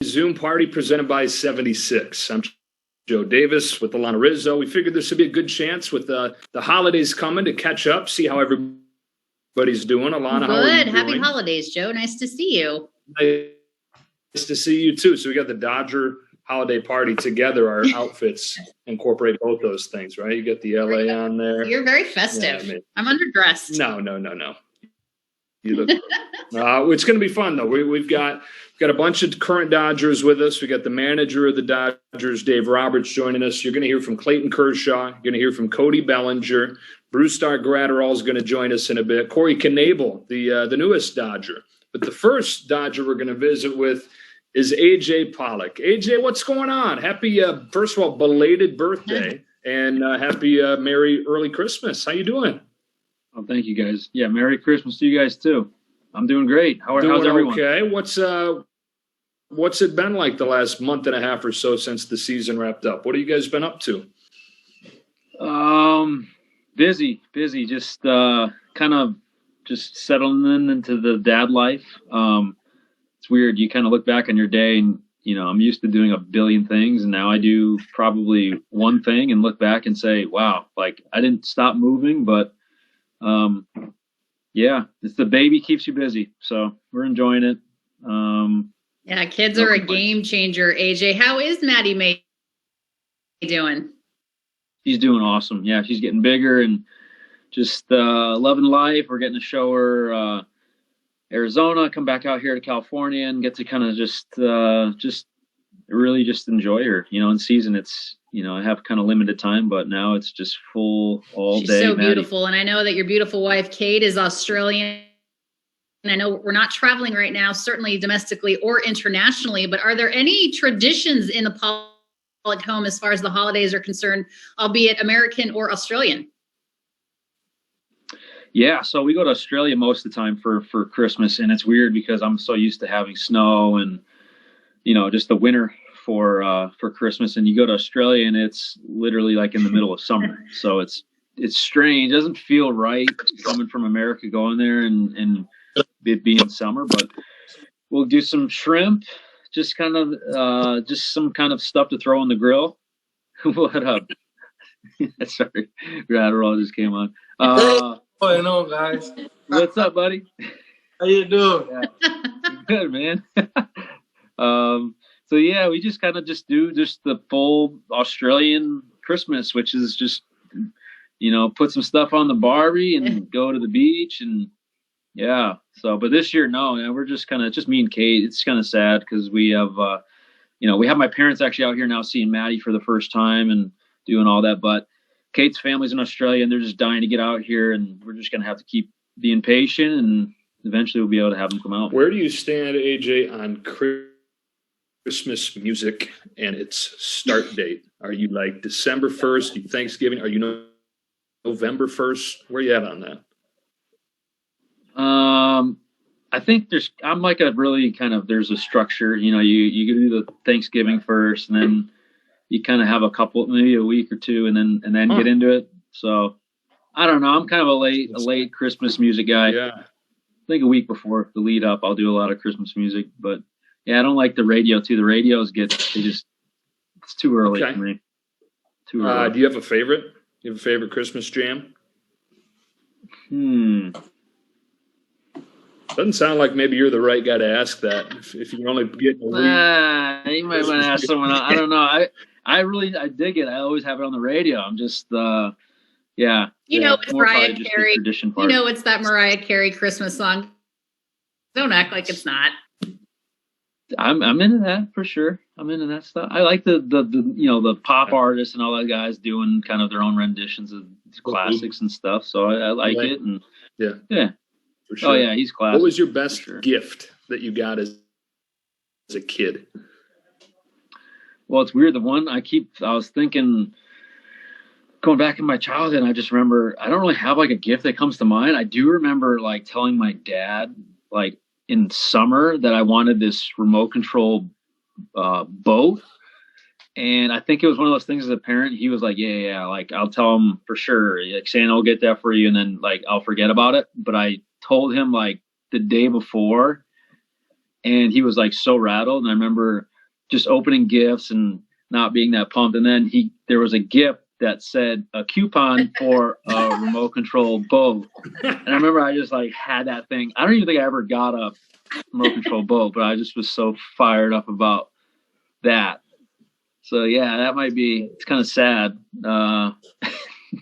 Zoom party presented by 76. I'm Joe Davis with Alanna Rizzo. We figured this would be a good chance with the holidays coming to catch up, see how everybody's doing. Alanna, how are you doing? Happy holidays, Joe. Nice to see you. Nice to see you too. So we got the Dodger holiday party together. Our outfits incorporate both those things, right? You got the LA on there. You're very festive. Yeah, I'm underdressed. No. You look. It's going to be fun though. We've got a bunch of current Dodgers with us. We got the manager of the Dodgers, Dave Roberts, joining us. You're going to hear from Clayton Kershaw. You're going to hear from Cody Bellinger. Brusdar Graterol is going to join us in a bit. Corey Knebel, the newest Dodger. But the first Dodger we're going to visit with is AJ Pollock. AJ, what's going on? Happy, first of all, belated birthday and happy Merry early Christmas. How you doing? Oh, thank you, guys. Yeah, Merry Christmas to you guys too. I'm doing great. How's everyone? Okay. What's it been like the last month and a half or so since the season wrapped up? What have you guys been up to? Busy. Just kind of just settling into the dad life. It's weird. You kind of look back on your day and, I'm used to doing a billion things, and now I do probably one thing and look back and say, wow, like I didn't stop moving, but yeah, it's the baby keeps you busy. So we're enjoying it. Yeah, kids are a game changer. AJ, how is Maddie May doing? She's doing awesome. Yeah, she's getting bigger and just loving life. We're getting to show her Arizona, come back out here to California and get to kind of just really just enjoy her. In season it's, I have kind of limited time, but now it's just full all day. She's so beautiful. And I know that your beautiful wife, Kate, is Australian. And I know we're not traveling right now, certainly domestically or internationally, but are there any traditions in the Pollock home as far as the holidays are concerned, albeit American or Australian? Yeah, so we go to Australia most of the time for Christmas, and it's weird because I'm so used to having snow and, just the winter for Christmas, and you go to Australia and it's literally like in the middle of summer. So it's strange. It doesn't feel right coming from America going there and it being summer, but we'll do some shrimp, just kind of just some kind of stuff to throw on the grill. What up? Sorry, Graterol just came on. Guys. What's up, buddy? How you doing? Yeah. Good, man. So yeah, we just kind of just do just the full Australian Christmas, which is just, put some stuff on the Barbie and go to the beach and yeah. So, but this year, no, we're just just me and Kate. It's kind of sad because we have, we have my parents actually out here now seeing Maddie for the first time and doing all that. But Kate's family's in Australia and they're just dying to get out here, and we're just going to have to keep being patient, and eventually we'll be able to have them come out. Where do you stand, AJ, on Christmas music and its start date? Are you like December 1st, Thanksgiving? Are you November 1st? Where are you at on that? I think I'm like a really there's a structure, you do the Thanksgiving first, and then you kind of have a couple, maybe a week or two, and then get into it. So I don't know. I'm kind of a late Christmas music guy. Yeah. I think a week before the lead up, I'll do a lot of Christmas music, but yeah, I don't like the radio too. The radios it's too early for me. Too early. Do you have a favorite? You have a favorite Christmas jam? Doesn't sound like maybe you're the right guy to ask that. If you're only getting a week. You might want to ask someone else. I don't know. I dig it. I always have it on the radio. I'm just, yeah. It's Mariah Carey. It's that Mariah Carey Christmas song. Don't act like it's not. I'm into that for sure. I'm into that stuff. I like the pop artists and all that guys doing kind of their own renditions of classics and stuff. So I like it. And yeah. For sure. Oh yeah, he's classic. What was your best gift that you got as a kid? Well, it's weird. The one I was thinking, going back in my childhood, I just remember, I don't really have like a gift that comes to mind. I do remember like telling my dad, like in summer, that I wanted this remote control boat. And I think it was one of those things as a parent, he was like, yeah, like I'll tell him for sure, like Santa will get that for you. And then like, I'll forget about it. But I told him like the day before, and he was like so rattled. And I remember just opening gifts and not being that pumped. And then there was a gift that said a coupon for a remote control boat. And I remember I just like had that thing. I don't even think I ever got a remote control boat, but I just was so fired up about that. So yeah, that might be, it's kind of sad.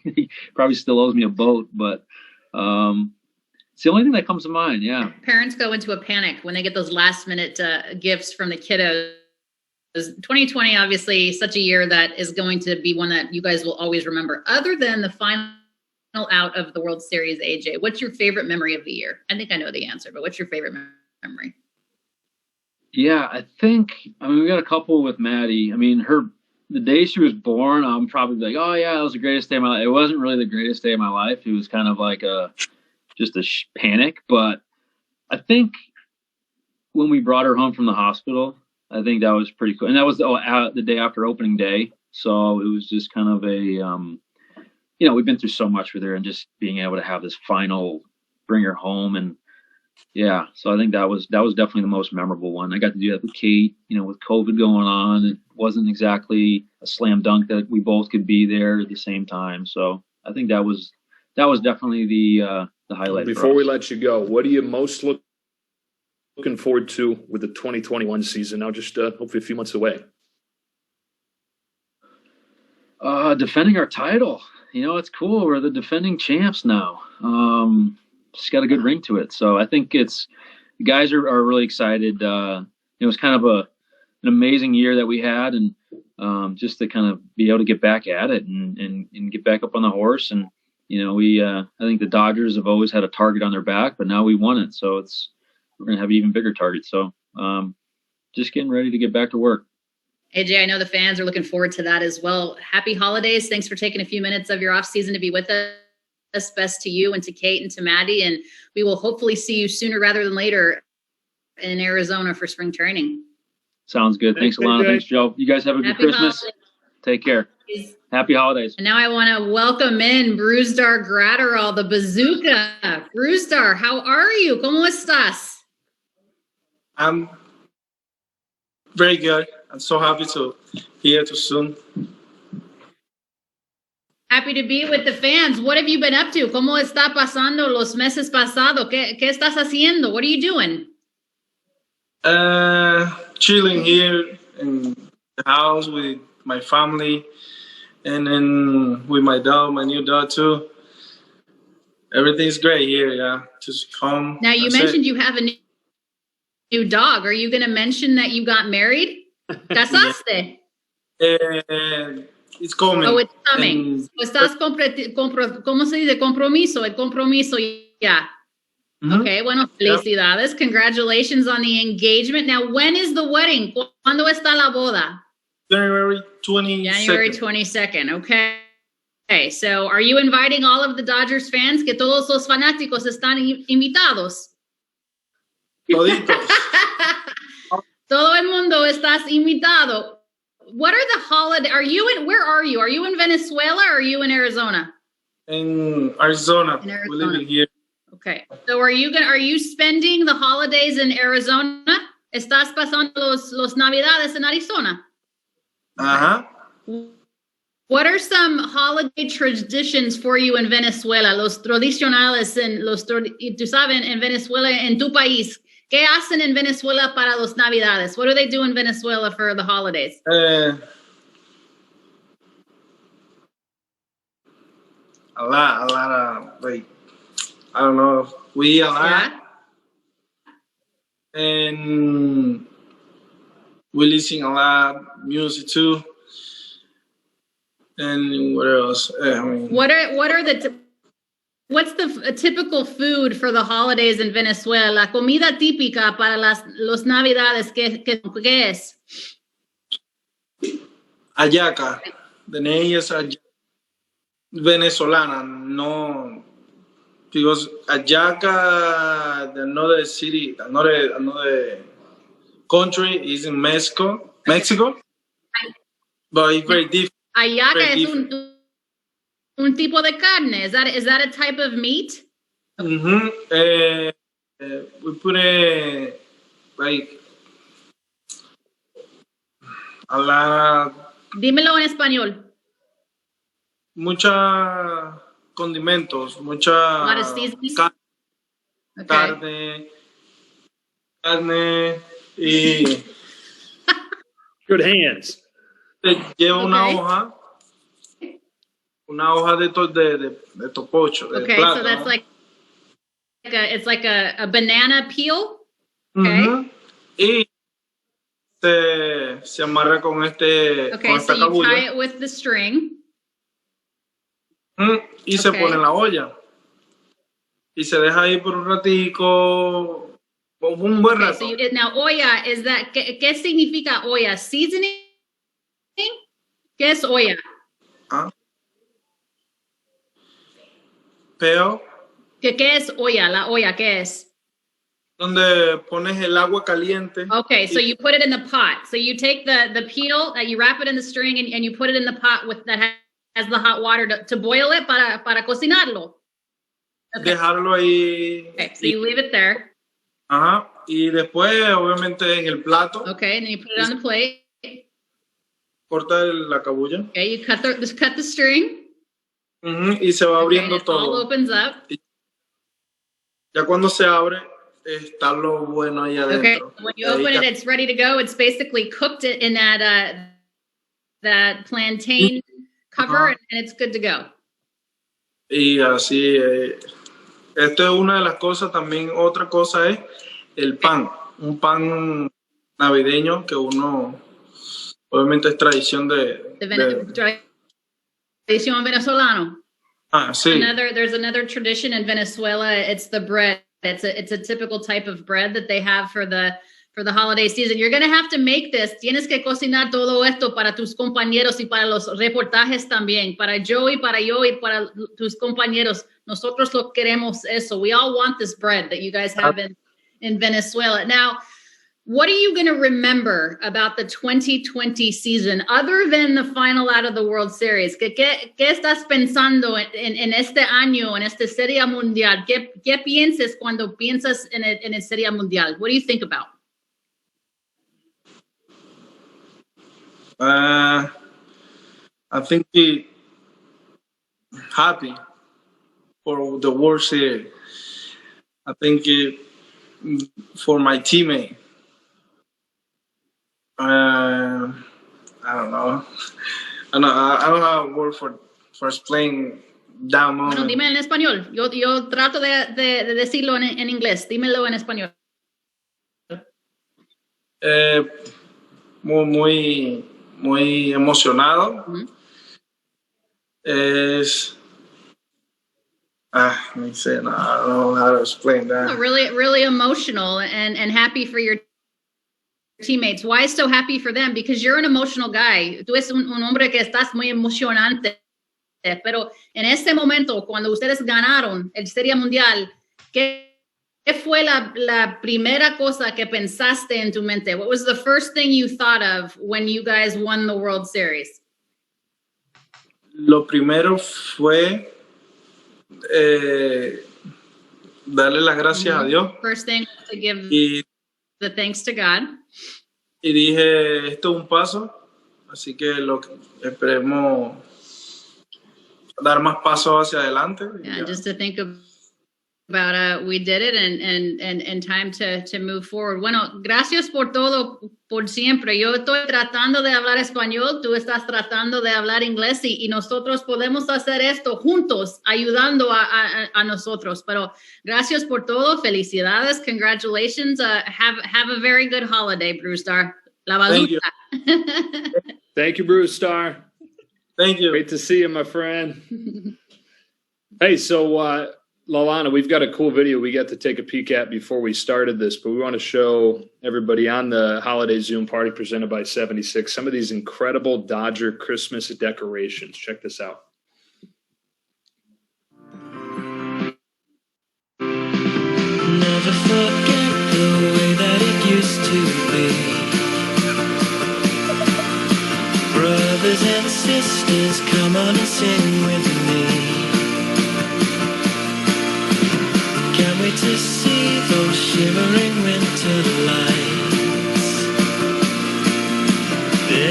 He probably still owes me a boat, but it's the only thing that comes to mind. Yeah. Parents go into a panic when they get those last minute gifts from the kiddos. 2020, obviously, such a year that is going to be one that you guys will always remember. Other than the final out of the World Series, AJ, what's your favorite memory of the year? I think I know the answer, but what's your favorite memory? Yeah, I think, we got a couple with Maddie. I mean, the day she was born, I'm probably like, oh yeah, that was the greatest day of my life. It wasn't really the greatest day of my life. It was kind of like just a panic. But I think when we brought her home from the hospital, I think that was pretty cool. And that was the day after opening day. So it was just kind of we've been through so much with her, and just being able to have this final bring her home. And yeah, so I think that was definitely the most memorable one. I got to do that with Kate, with COVID going on. It wasn't exactly a slam dunk that we both could be there at the same time. So I think that was definitely the highlight. Before we let you go, what are you most looking forward to with the 2021 season? Now just hopefully a few months away. Defending our title. It's cool. We're the defending champs now. It's got a good ring to it. So I think the guys are really excited. It was kind of an amazing year that we had, and just to kind of be able to get back at it and get back up on the horse. And, I think the Dodgers have always had a target on their back, but now we won it. So we're going to have an even bigger target. So just getting ready to get back to work. AJ, I know the fans are looking forward to that as well. Happy holidays. Thanks for taking a few minutes of your off season to be with us. Best to you and to Kate and to Maddie. And we will hopefully see you sooner rather than later in Arizona for spring training. Sounds good. Thanks, Alanna. Thanks, Joe. You guys have a good Christmas. Holidays. Take care. Happy holidays. And now I want to welcome in Brusdar Graterol, the bazooka. Brusdar, how are you? ¿Cómo estás? I'm very good. I'm so happy to hear too soon. Happy to be with the fans. What have you been up to? ¿Cómo está pasando los meses pasados? ¿Qué estás haciendo? What are you doing? Chilling here in the house with my family, and then with my dog, my new dog too. Everything's great here, yeah. Just home. Now, you mentioned you have a new dog. Are you going to mention that you got married? ¿Casaste? It's coming. Oh, it's coming. Estás ¿cómo se dice? Compromiso. El compromiso ya. Mm-hmm. Okay, bueno, felicidades. Yep. Congratulations on the engagement. Now, when is the wedding? ¿Cuándo está la boda? January 22nd. January 22nd. Okay, so are you inviting all of the Dodgers fans? Que todos los fanáticos están invitados. Toditos. Todo el mundo estás invitado. What are the holiday? Where are you? Are you in Venezuela or are you in Arizona? In Arizona. We're living here. Okay. So are you spending the holidays in Arizona? ¿Estás pasando los Navidades en Arizona? Uh-huh. What are some holiday traditions for you in Venezuela? Los tradicionales tú sabes, en Venezuela, en tu país. ¿Qué hacen en Venezuela para los Navidades? What do they do in Venezuela for the holidays? A lot of, like, I don't know. We eat a lot. Yeah. And we listen a lot of music too. And what else? What's the typical food for the holidays in Venezuela? La comida típica para los Navidades, ¿qué es? Hallaca. The name is venezolana. No, because hallaca, another city, another country is in Mexico. But it's very different. Hallaca es un tipo de carne. Is that a type of meat? Mm-hmm. We put it like Alanna, Dímelo en español. muchos condimentos, A mucha lot of seasonings. Okay. carne y Good hands. lleva Okay. una hoja de topocho, de Okay, plátano. so that's like it's like a banana peel. Okay. Y se amarra con con Okay, so esta you cabulla. tie it with the string. Y se pone en la olla. Y se deja ahí por un ratico, un buen rato. So now olla, is that, ¿qué significa olla? Seasoning? ¿Qué es olla? Pero, ¿Qué es olla? La olla, ¿qué es? donde pones el agua caliente. Okay, so you put it in the pot. So you take the peel, you wrap it in the string, and you put it in the pot that has the hot water to boil it para cocinarlo. Okay. Dejarlo ahí. Okay, so you leave it there. Ajá. Y después, obviamente, en el plato. Okay, and then you put it on the plate. Corta la cabulla. Okay, you cut the string. Y se va abriendo todo. All opens up. Ya cuando se abre, está lo bueno ahí adentro. Okay, when you open it, it's ready to go. It's basically cooked in that plantain cover, and it's good to go. Y así, esto es una de las cosas. También otra cosa es el pan. Un pan navideño que uno, obviamente es tradición Tradición venezolano. Sí. There's another tradition in Venezuela. It's the bread. It's a typical type of bread that they have for the holiday season. You're going to have to make this. Tienes que cocinar todo esto para tus compañeros y para los reportajes también. Para yo y para tus compañeros. Nosotros lo queremos eso. We all want this bread that you guys have in Venezuela. Now, what are you going to remember about the 2020 season other than the final out of the World Series? ¿Qué estás pensando en este año, en esta Serie Mundial? ¿Qué piensas cuando piensas en el Serie Mundial? What do you think about? I think happy for the World Series. I think for my teammate. I don't know. I don't have a word for explaining that moment. Bueno, dime en español. Yo trato de decirlo en inglés. Dímelo en español. Muy emocionado. Es I don't know how to explain that. Really emotional and happy for your teammates. Why so happy for them? Because you're an emotional guy. Tú eres un hombre que estás muy emocionante. Pero en este momento, cuando ustedes ganaron el Serie Mundial, ¿qué fue la primera cosa que pensaste en tu mente? What was the first thing you thought of when you guys won the World Series? Lo primero fue darle las gracias a Dios. First thing was to give the thanks to God. Y dije, esto es un paso, así que esperemos dar más pasos hacia adelante. Yeah, just to think about we did it and time to move forward. Bueno, gracias por todo, por siempre. Yo estoy tratando de hablar español, tú estás tratando de hablar inglés y nosotros podemos hacer esto juntos, ayudando a nosotros. Pero gracias por todo, felicidades, congratulations. Have a very good holiday, Brusdar. La baluta. Thank you, Brusdar. Thank you. Great to see you, my friend. Hey, so Alanna, we've got a cool video we got to take a peek at before we started this, but we want to show everybody on the holiday Zoom party presented by 76 some of these incredible Dodger Christmas decorations. Check this out. Never forget the way that it used to be. Brothers and sisters, come on and sing with me. Can't wait to see those shimmering winter lights.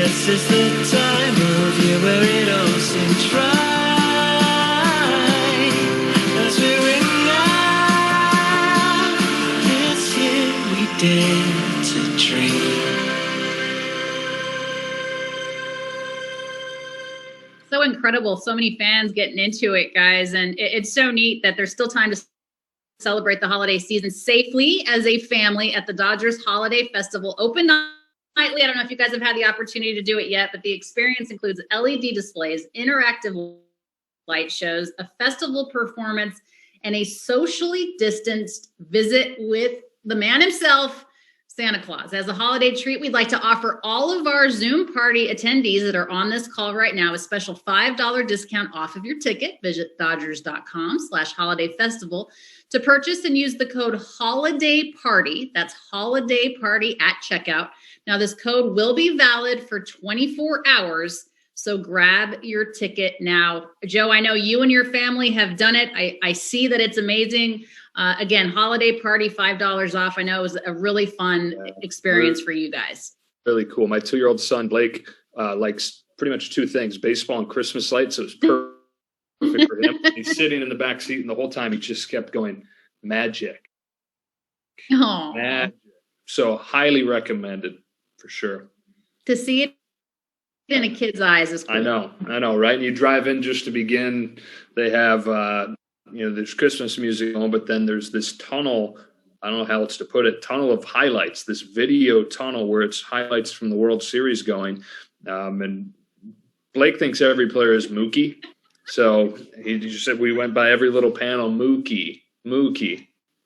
This is the time of year where it all seems right. As we ring out, this year we dare to dream. So incredible. So many fans getting into it, guys. And it's so neat that there's still time to celebrate the holiday season safely as a family at the Dodgers Holiday Festival. Open nightly. I don't know if you guys have had the opportunity to do it yet, but the experience includes LED displays, interactive light shows, a festival performance, and a socially distanced visit with the man himself, Santa Claus. As a holiday treat, we'd like to offer all of our Zoom party attendees that are on this call right now a special $5 discount off of your ticket. Visit dodgers.com/holiday-festival to purchase and use the code Holiday Party. That's Holiday Party at checkout. Now, this code will be valid for 24 hours, so grab your ticket now. Joe, I know you and your family have done it. I see that it's amazing. Again, Holiday Party, $5 off. I know it was a really fun experience for you guys. Really cool. My 2-year-old son, Blake, likes pretty much 2 things, baseball and Christmas lights. So it was perfect for him. He's sitting in the back seat, and the whole time he just kept going, magic. Oh, Magic. So highly recommended for sure. To see it in a kid's eyes is cool. I know, right? And you drive in just to begin. They have, there's Christmas music on, but then there's this tunnel. I don't know how else to put it. Tunnel of highlights. This video tunnel where it's highlights from the World Series going. And Blake thinks every player is Mookie. So he just said we went by every little panel. Mookie.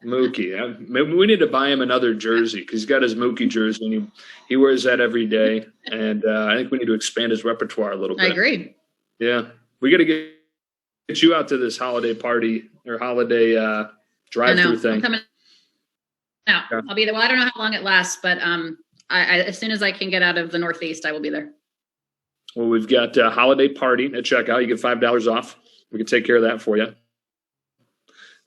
Maybe we need to buy him another jersey because he's got his Mookie jersey and he wears that every day. And I think we need to expand his repertoire a little bit. I agree. Yeah, we got to get you out to this holiday party or holiday drive-through thing. I'm coming out. Yeah. I'll be there. Well, I don't know how long it lasts, but I as soon as I can get out of the Northeast, I will be there. Well, we've got a holiday party at checkout. You get $5 off. We can take care of that for you.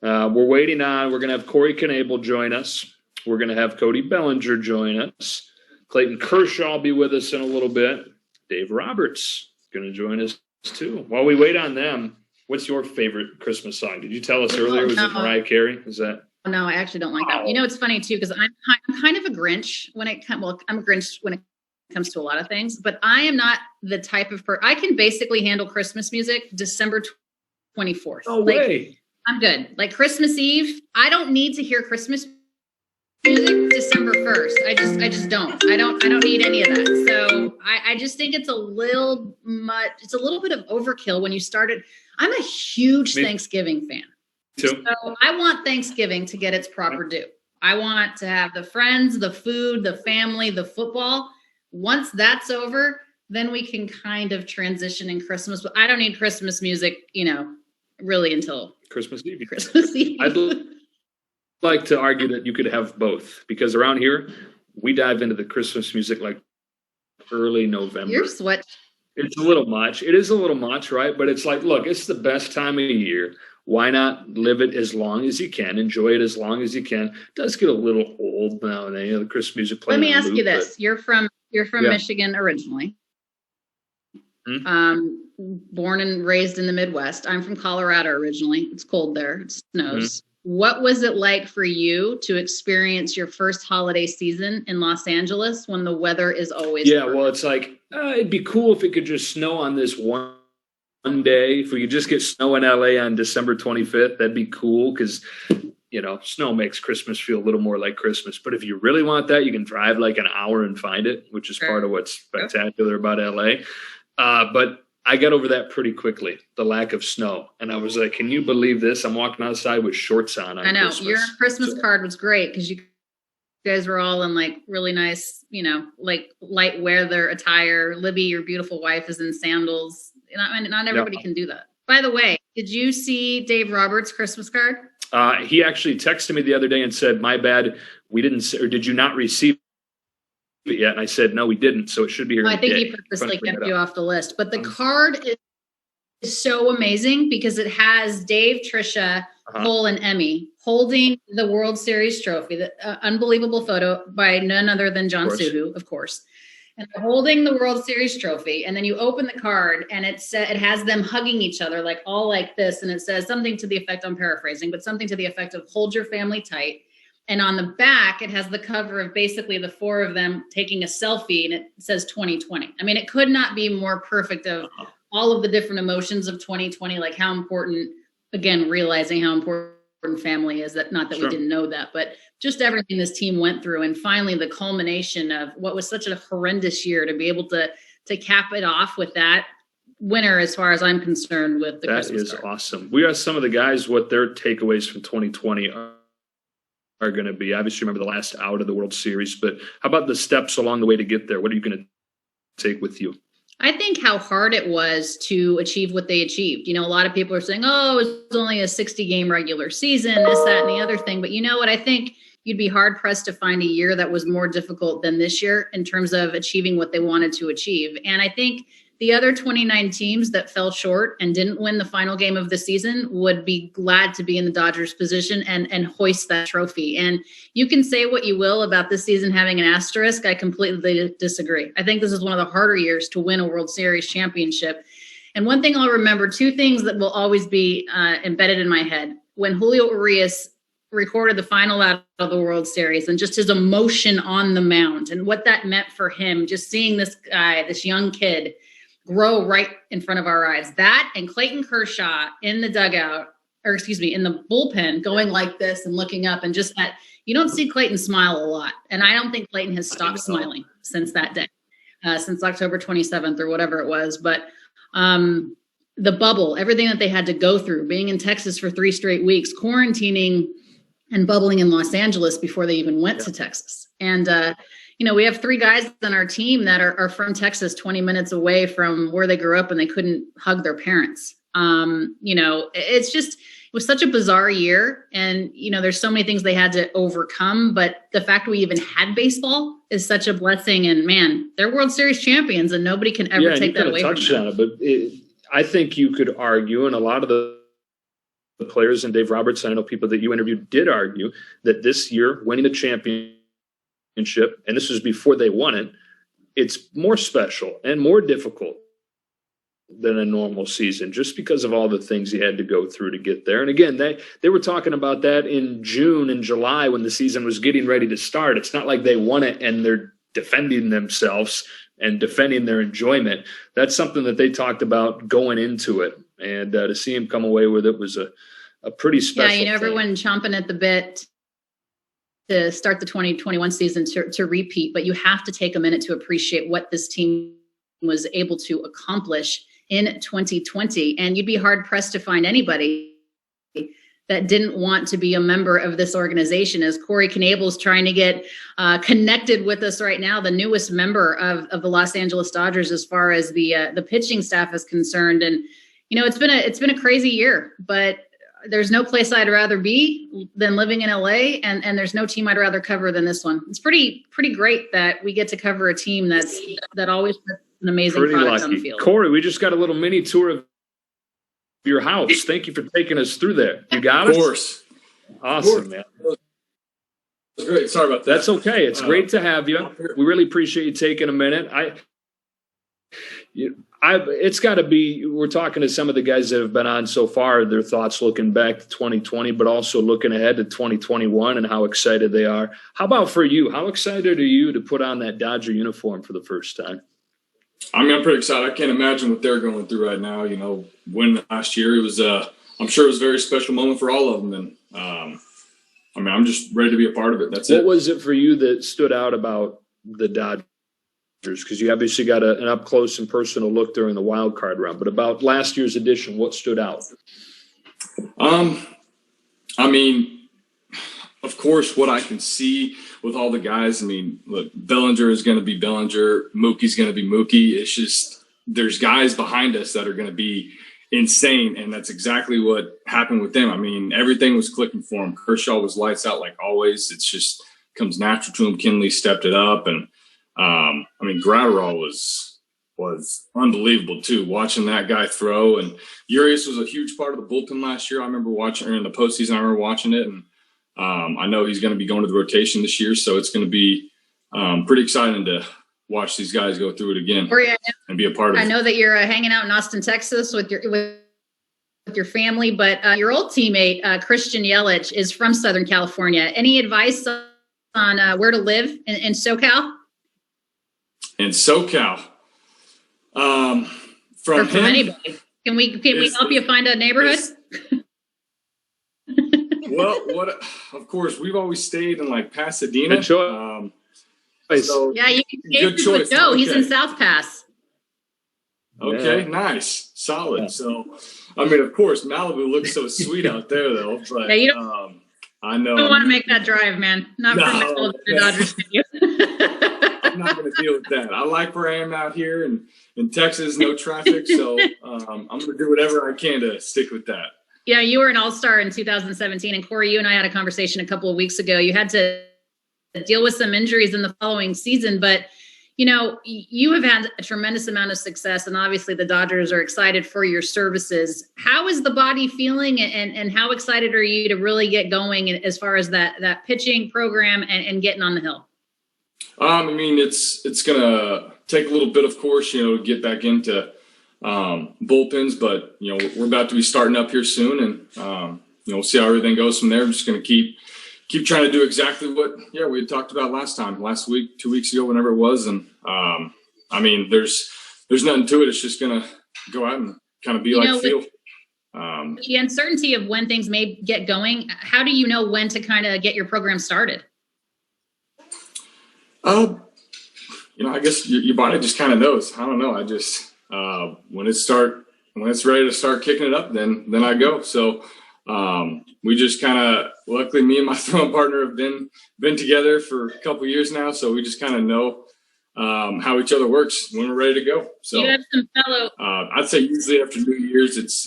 We're waiting on, we're going to have Corey Knebel join us. We're going to have Cody Bellinger join us. Clayton Kershaw will be with us in a little bit. Dave Roberts is going to join us too. While we wait on them, what's your favorite Christmas song? Did you tell us earlier? Was it Mariah Carey? Is that? No, I actually don't like that. You know, it's funny too, because I'm kind of a Grinch when it comes, I'm a Grinch when it comes to a lot of things, but I am not the type of person, I can basically handle Christmas music December 24th. No way. I'm good. Like Christmas Eve, I don't need to hear Christmas music December 1st. I just don't. I don't need any of that. So I just think it's a little much. It's a little bit of overkill when you started. I'm a huge Thanksgiving fan. Too. So I want Thanksgiving to get its proper due. I want to have the friends, the food, the family, the football. Once that's over, then we can kind of transition in Christmas. But I don't need Christmas music, really until Christmas Eve. Christmas Eve. I'd like to argue that you could have both because around here we dive into the Christmas music like early November. You're sweat. It's a little much. It is a little much, right? But it's like, look, it's the best time of year. Why not live it as long as you can? Enjoy it as long as you can. It does get a little old now and then. The Christmas music playing. Let me ask you this: You're from Michigan originally. Born and raised in the Midwest. I'm from Colorado originally. It's cold there. It snows. What was it like for you to experience your first holiday season in Los Angeles when the weather is always perfect? Well, it's like it'd be cool if it could just snow on this one day. If we could just get snow in LA on December 25th, that'd be cool because snow makes Christmas feel a little more like Christmas. But if you really want that, you can drive like an hour and find it, which is part of what's spectacular about LA. But I got over that pretty quickly, the lack of snow. And I was like, can you believe this? I'm walking outside with shorts on I know. Christmas. Your Christmas card was great because you guys were all in like really nice, like light weather attire. Libby, your beautiful wife, is in sandals. Not everybody can do that. By the way, did you see Dave Roberts' Christmas card? He actually texted me the other day and said, my bad, we didn't, or did you not receive it yet? And I said, no, we didn't. So it should be here. I think he purposely kept you off the list. But the card is so amazing because it has Dave, Trisha, Cole, and Emmy holding the World Series trophy. The unbelievable photo by none other than John Suhu, of course. and they're holding the World Series trophy, and then you open the card and it has them hugging each other like all like this, and it says something to the effect, I'm paraphrasing, but something to the effect of hold your family tight. And on the back, it has the cover of basically the four of them taking a selfie, and it says 2020. I mean, it could not be more perfect of all of the different emotions of 2020, like how important, again, realizing how important family is. That not that we didn't know that, but just everything this team went through. And finally, the culmination of what was such a horrendous year to be able to cap it off with that winner, as far as I'm concerned, with the Christmas card. Awesome. We asked some of the guys what their takeaways from 2020 are going to be. Obviously, remember the last out of the World Series, but how about the steps along the way to get there? What are you going to take with you? I think how hard it was to achieve what they achieved. You know, a lot of people are saying, oh, it's only a 60-game regular season, this, that, and the other thing. But you know what? I think you'd be hard-pressed to find a year that was more difficult than this year in terms of achieving what they wanted to achieve. And I think the other 29 teams that fell short and didn't win the final game of the season would be glad to be in the Dodgers position and hoist that trophy. And you can say what you will about this season having an asterisk. I completely disagree. I think this is one of the harder years to win a World Series championship. And one thing I'll remember, two things that will always be embedded in my head. When Julio Urias recorded the final out of the World Series and just his emotion on the mound and what that meant for him, just seeing this guy, this young kid, grow right in front of our eyes. That and Clayton Kershaw in the dugout, or excuse me, in the bullpen, going like this and looking up, and just that, you don't see Clayton smile a lot. And I don't think Clayton has stopped smiling since that day, since October 27th or whatever it was. But the bubble, everything that they had to go through, being in Texas for 3 straight weeks, quarantining and bubbling in Los Angeles before they even went to Texas. And, you know, we have 3 guys on our team that are from Texas, 20 minutes away from where they grew up, and they couldn't hug their parents. You know, it was such a bizarre year. And, you know, there's so many things they had to overcome. But the fact we even had baseball is such a blessing. And, man, they're World Series champions, and nobody can ever take that away from them. But I think you could argue, and a lot of the players and Dave Roberts, I know people that you interviewed did argue, that this year winning the championship, and this was before they won it, it's more special and more difficult than a normal season, just because of all the things you had to go through to get there. And again, they were talking about that in June and July when the season was getting ready to start. It's not like they won it and they're defending themselves and defending their enjoyment. That's something that they talked about going into it. And to see him come away with it was a pretty special thing. thing. Everyone chomping at the bit to start the 2021 season to repeat, but you have to take a minute to appreciate what this team was able to accomplish in 2020. And you'd be hard pressed to find anybody that didn't want to be a member of this organization, as Corey Knebel's trying to get connected with us right now, the newest member of the Los Angeles Dodgers as far as the pitching staff is concerned. And, you know, it's been a crazy year, but there's no place I'd rather be than living in LA, and there's no team I'd rather cover than this one. It's pretty great that we get to cover a team that always puts an amazing product on the field. Corey, we just got a little mini tour of your house. Thank you for taking us through there. You got us? Of course. Awesome, man. That's great. Sorry about that. That's okay. It's great to have you. We really appreciate you taking a minute. It's got to be, we're talking to some of the guys that have been on so far, their thoughts looking back to 2020, but also looking ahead to 2021 and how excited they are. How about for you? How excited are you to put on that Dodger uniform for the first time? I mean, I'm pretty excited. I can't imagine what they're going through right now. You know, winning last year, it was, I'm sure it was a very special moment for all of them. And, I mean, I'm just ready to be a part of it. That's it. What was it for you that stood out about the Dodgers? Because you obviously got an up-close and personal look during the wild card round. But about last year's edition, what stood out? I mean, of course, what I can see with all the guys, I mean, look, Bellinger is going to be Bellinger. Mookie's going to be Mookie. It's just there's guys behind us that are going to be insane, and that's exactly what happened with them. I mean, everything was clicking for him. Kershaw was lights out like always. It's just comes natural to him. Kinley stepped it up, and I mean, Graterol was unbelievable too. Watching that guy throw, and Urias was a huge part of the bullpen last year. I remember watching, or in the postseason, I remember watching it, and I know he's going to be going to the rotation this year, so it's going to be pretty exciting to watch these guys go through it again Corey, and be a part of it. I know that you're hanging out in Austin, Texas with your family, but your old teammate, Christian Yelich, is from Southern California. Any advice on where to live in SoCal? In SoCal. From anybody. Can we help you find a neighborhood? Well, of course, we've always stayed in like Pasadena. Good choice. So yeah, you can stay with Joe. Okay. He's in South Pass. Okay, nice. Solid. Yeah. So, I mean, of course, Malibu looks so sweet out there, though. But yeah, you don't, I know. You don't want to make that drive, man. Not for the Dodgers. I'm not going to deal with that. I like where I am out here in Texas, no traffic. So I'm going to do whatever I can to stick with that. Yeah, you were an all-star in 2017. And Corey, you and I had a conversation a couple of weeks ago. You had to deal with some injuries in the following season, but you know, you have had a tremendous amount of success, and obviously the Dodgers are excited for your services. How is the body feeling, and how excited are you to really get going as far as that pitching program and getting on the hill? I mean, it's going to take a little bit, of course, you know, to get back into bullpens, but, you know, we're about to be starting up here soon, and, you know, we'll see how everything goes from there. I'm just going to keep trying to do exactly what, we had talked about last week, 2 weeks ago, whenever it was. And, I mean, there's nothing to it. It's just going to go out and kind of be like feel. The uncertainty of when things may get going, how do you know when to kind of get your program started? You know, I guess your body just kind of knows. I don't know. I just, when it's ready to start kicking it up, then I go. So, we just kind of, luckily me and my throwing partner have been together for a couple of years now. So we just kind of know, how each other works when we're ready to go. So you have some fellow, I'd say usually after New Year's, it's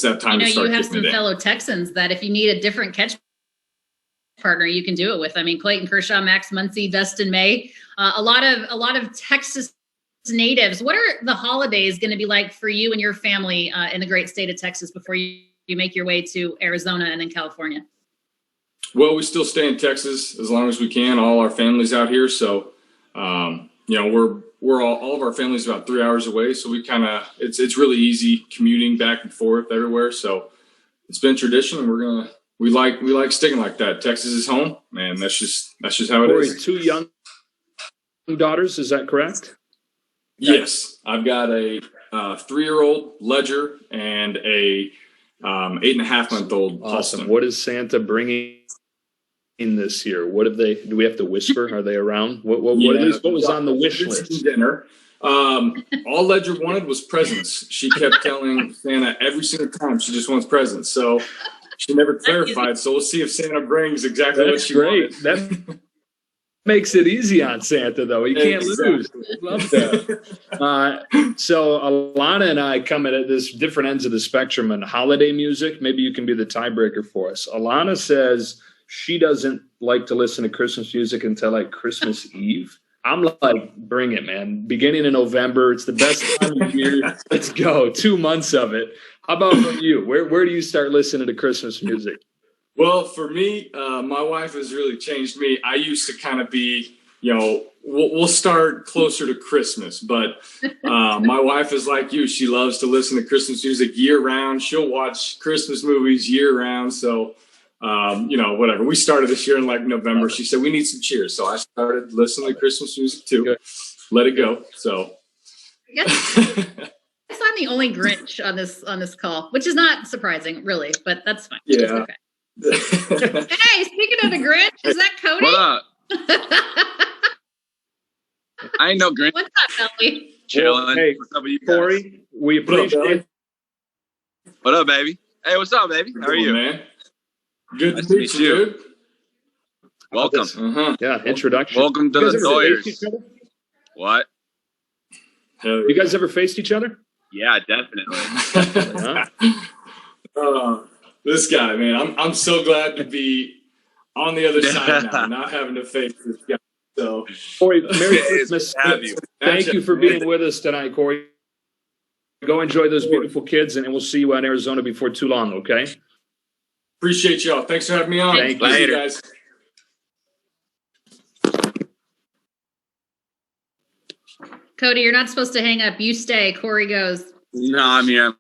that time to start. You have some fellow Texans that if you need a different catch partner, you can do it with. I mean, Clayton Kershaw, Max Muncy, Dustin May, a lot of Texas natives. What are the holidays going to be like for you and your family in the great state of Texas before you make your way to Arizona and then California? Well, we still stay in Texas as long as we can. All our family's out here. So, you know, we're all of our family's about 3 hours away. So we kind of, it's really easy commuting back and forth everywhere. So it's been tradition, and we like sticking like that. Texas is home, man. That's just how it is. 2 young daughters. Is that correct? Yes. I've got a 3-year-old Ledger and a 8.5-month-old. Awesome. Austin. What is Santa bringing in this year? What have they? Do we have to whisper? Are they around? What was on the wish list? Dinner. All Ledger wanted was presents. She kept telling Santa every single time she just wants presents. So she never clarified. So we'll see if Santa brings exactly what she wanted. That makes it easy on Santa, though. You can't lose. Love that. So Alanna and I come at this different ends of the spectrum in holiday music. Maybe you can be the tiebreaker for us. Alanna says she doesn't like to listen to Christmas music until like Christmas Eve. I'm like, bring it, man. Beginning of November, it's the best time of year. Let's go. 2 months of it. How about for you? Where do you start listening to Christmas music? Well, for me, my wife has really changed me. I used to kind of be, you know, we'll start closer to Christmas, but my wife is like you. She loves to listen to Christmas music year round. She'll watch Christmas movies year round. So, you know, whatever. We started this year in like November. She said, we need some cheers. So I started listening to Christmas music too. Good. Let it go. So I guess I'm the only Grinch on this call, which is not surprising, really, but that's fine. Yeah. Okay. Hey, speaking of the Grinch, is that Cody? What up? I ain't no Grinch. What's up, Belly? Chilling. Hey, what's up with you guys? Corey, we appreciate it. What up, baby? Hey, what's up, baby? How are you? Man? Good to meet you, dude. Welcome. Uh-huh. Yeah, introduction. Welcome to the Doyers. What? You guys ever faced each other? Yeah, definitely. This guy, man, I'm so glad to be on the other side now, not having to face this guy. So, Corey, Merry Christmas. Thank you for being with us tonight, Corey. Go enjoy those beautiful kids, and we'll see you in Arizona before too long, okay? Appreciate y'all. Thanks for having me on. Thank you. Later. Guys. Cody, you're not supposed to hang up. You stay. Corey goes. No, I'm here.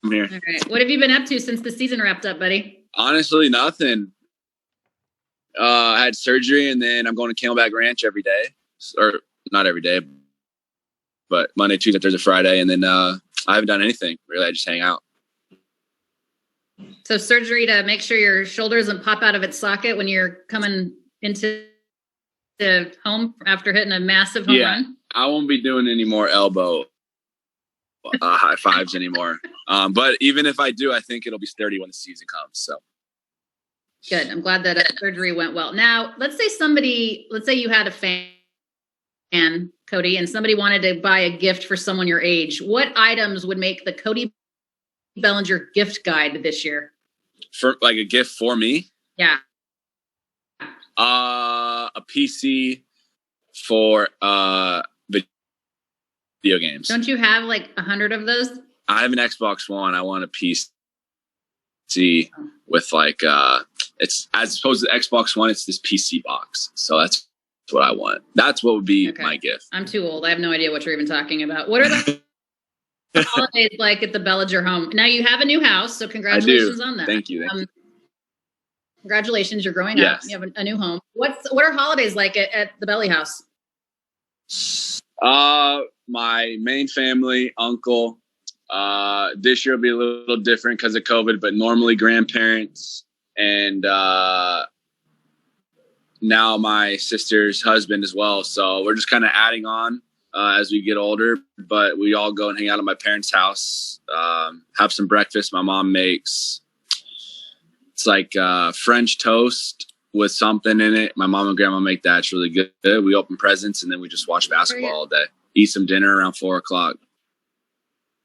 I'm here. All right. What have you been up to since the season wrapped up, buddy? Honestly, nothing. I had surgery, and then I'm going to Camelback Ranch every day. Or not every day, but Monday, Tuesday, Thursday, Friday. And then I haven't done anything, really. I just hang out. So surgery to make sure your shoulder doesn't pop out of its socket when you're coming into the home after hitting a massive home run? I won't be doing any more elbow high fives anymore. But even if I do, I think it'll be sturdy when the season comes. So good. I'm glad that surgery went well. Now, let's say you had a fan, Cody, and somebody wanted to buy a gift for someone your age. What items would make the Cody Bellinger gift guide this year? For like a gift for me? Yeah. A PC for video games. Don't you have like 100 of those? I have an Xbox One. I want a PC with like it's as opposed to the Xbox One, it's this PC box. So that's what I want. That's what would be my gift. I'm too old. I have no idea what you're even talking about. What are the holidays like at the Bellinger home? Now you have a new house, so congratulations on that. Thank you. Congratulations, you're growing up. You have a new home. What are holidays like at the Belly house? My main family, uncle. This year will be a little different because of COVID, but normally grandparents and now my sister's husband as well. So we're just kind of adding on as we get older, but we all go and hang out at my parents' house, have some breakfast my mom makes. It's like French toast with something in it. My mom and grandma make that. It's really good. We open presents and then we just watch basketball all day. Eat some dinner around 4:00.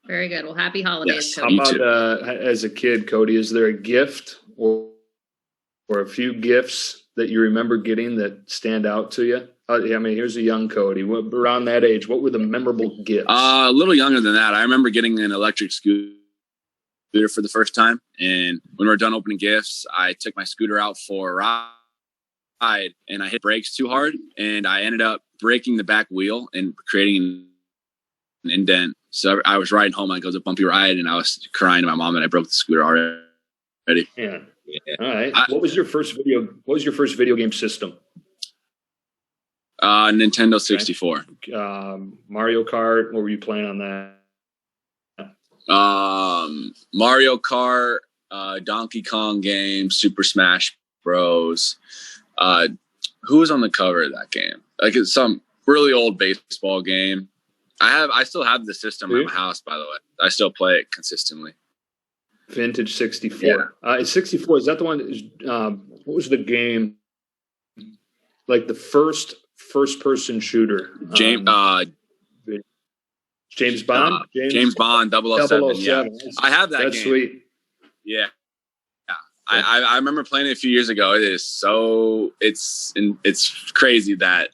Very good. Well, happy holidays. Yes, How about as a kid, Cody? Is there a gift or a few gifts that you remember getting that stand out to you? I mean, here's a young Cody. Around that age, what were the memorable gifts? A little younger than that. I remember getting an electric scooter for the first time. And when we were done opening gifts, I took my scooter out for a ride and I hit brakes too hard. And I ended up breaking the back wheel and creating an indent. So I was riding home. It was a bumpy ride and I was crying to my mom that I broke the scooter already. Yeah. All right. What was your first video game system? Nintendo 64. Okay. Mario Kart. What were you playing on that? Mario Kart, Donkey Kong game, Super Smash Bros. Who was on the cover of that game? Like it's some really old baseball game. I still have the system at my house, by the way. I still play it consistently. Vintage 64. Yeah. 64, is that the one? What was the game? Like the first person shooter. James Bond? James Bond, 007. Yeah. I have that game. That's sweet. Yeah. I remember playing it a few years ago. It is so it's crazy that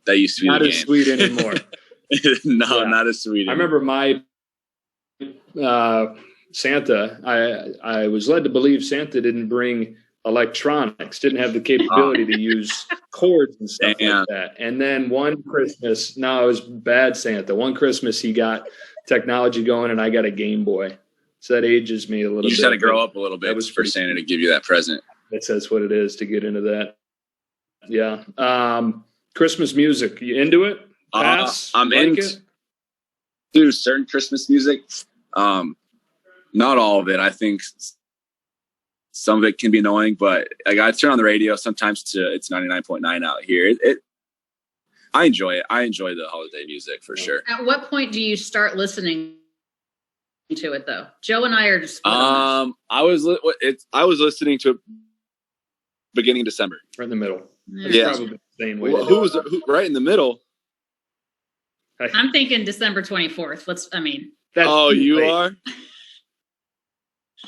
used to be not the as game. Sweet anymore. No, not as sweet anymore. I remember my Santa. I was led to believe Santa didn't bring electronics, didn't have the capability to use cords and stuff like that. And then one Christmas, no, it was bad Santa. One Christmas he got technology going and I got a Game Boy. So that ages me a little bit. You just had to grow up a little bit for Santa to give you that present. That's what it is to get into that. Yeah. Christmas music. You into it? Pass? I'm into certain Christmas music. Not all of it. I think some of it can be annoying, but like I turn on the radio sometimes it's 99.9 out here. I enjoy it. I enjoy the holiday music for sure. At what point do you start listening to it though? Joe and I are just I was listening to it beginning of December. Right in the middle. Yeah. Probably the same way. Who right in the middle? I'm thinking December 24th. You are?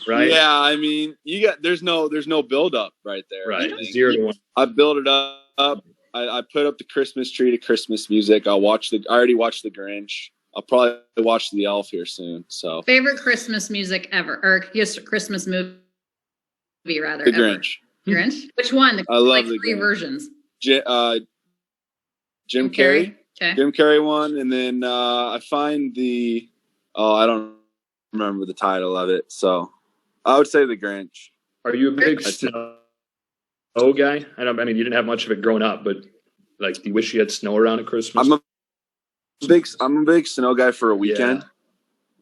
Right. Yeah, I mean, there's no build up right there. Right. 0 to 1. I build it up. I put up the Christmas tree to Christmas music. I already watched The Grinch. I'll probably watch The Elf here soon. So favorite Christmas music ever, or just Christmas movie rather. The Grinch. Grinch? Which one? I love the three versions. Jim Carrey. Okay. Jim Carrey one, and then I find I don't remember the title of it, so I would say The Grinch. Are you a big snow guy? I mean, you didn't have much of it growing up, but like, do you wish you had snow around at Christmas? I'm a big snow guy for a weekend. Yeah.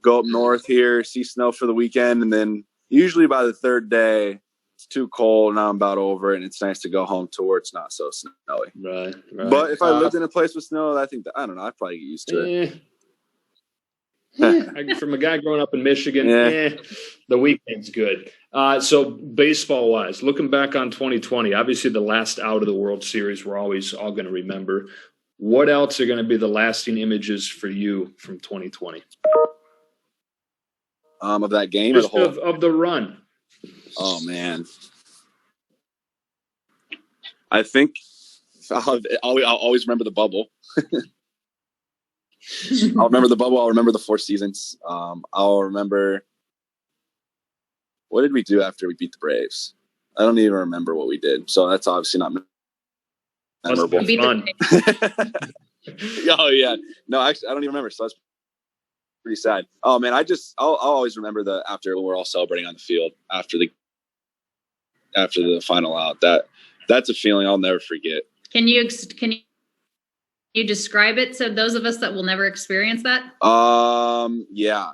Go up north here, see snow for the weekend, and then usually by the third day, it's too cold, and I'm about over it, and it's nice to go home to where it's not so snowy. Right. But if I lived in a place with snow, I don't know, I'd probably get used to it. From a guy growing up in Michigan, the weekend's good. So baseball-wise, looking back on 2020, obviously the last out of the World Series we're always all going to remember. What else are going to be the lasting images for you from 2020? Of that game? Just of the run. Oh, man. I think I'll always remember the bubble. I'll remember the bubble. I'll remember the 4 seasons. I'll remember, what did we do after we beat the Braves? I don't even remember what we did. So that's obviously not memorable. Fun. Oh yeah. No, actually, I don't even remember. So that's pretty sad. Oh man, I'll always remember after we're all celebrating on the field after the final out. That's a feeling I'll never forget. Can you describe it to those of us that will never experience that? Yeah.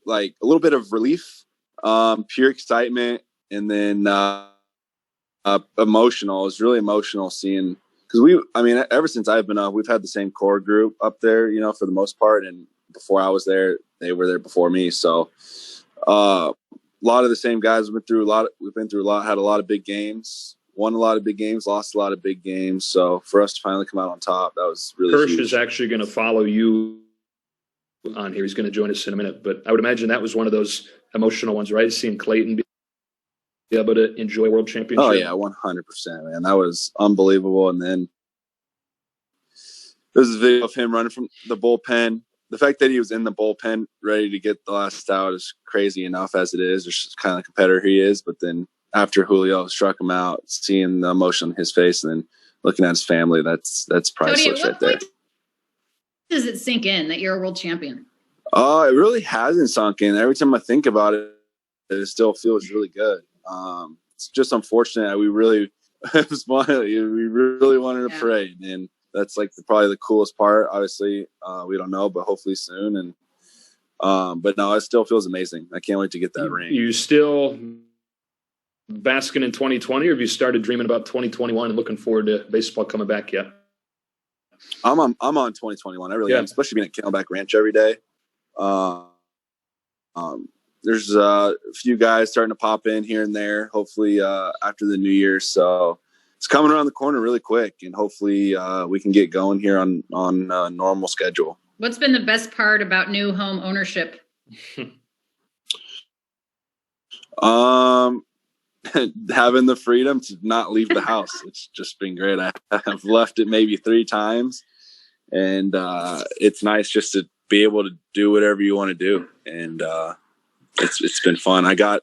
Like a little bit of relief, pure excitement, and then emotional. It was really emotional seeing, because ever since I've been up, we've had the same core group up there, for the most part. And before I was there, they were there before me. So a lot of the same guys we've been through a lot, had a lot of big games. Won a lot of big games, lost a lot of big games. So for us to finally come out on top, that was really huge. Is actually going to follow you on here. He's going to join us in a minute. But I would imagine that was one of those emotional ones, right? Seeing Clayton be able to enjoy World Championship. Oh, yeah, 100%, man. That was unbelievable. And then there's a video of him running from the bullpen. The fact that he was in the bullpen ready to get the last out is crazy enough as it is. There's kind of competitor he is. But then after Julio struck him out, seeing the emotion on his face and then looking at his family, that's priceless right there. Does it sink in that you're a world champion? It really hasn't sunk in. Every time I think about it, it still feels really good. It's just unfortunate. We really wanted a parade, and that's like probably the coolest part. Obviously, we don't know, but hopefully soon. And but no, it still feels amazing. I can't wait to get that ring. You still basking in 2020, or have you started dreaming about 2021 and looking forward to baseball coming back yet? I'm on 2021. I really am, especially being at Camelback Ranch every day. There's a few guys starting to pop in here and there, hopefully after the new year. So it's coming around the corner really quick, and hopefully we can get going here on a normal schedule. What's been the best part about new home ownership? Having the freedom to not leave the house. It's just been great. I've left it maybe 3 times, and it's nice just to be able to do whatever you want to do. And it's been fun. They're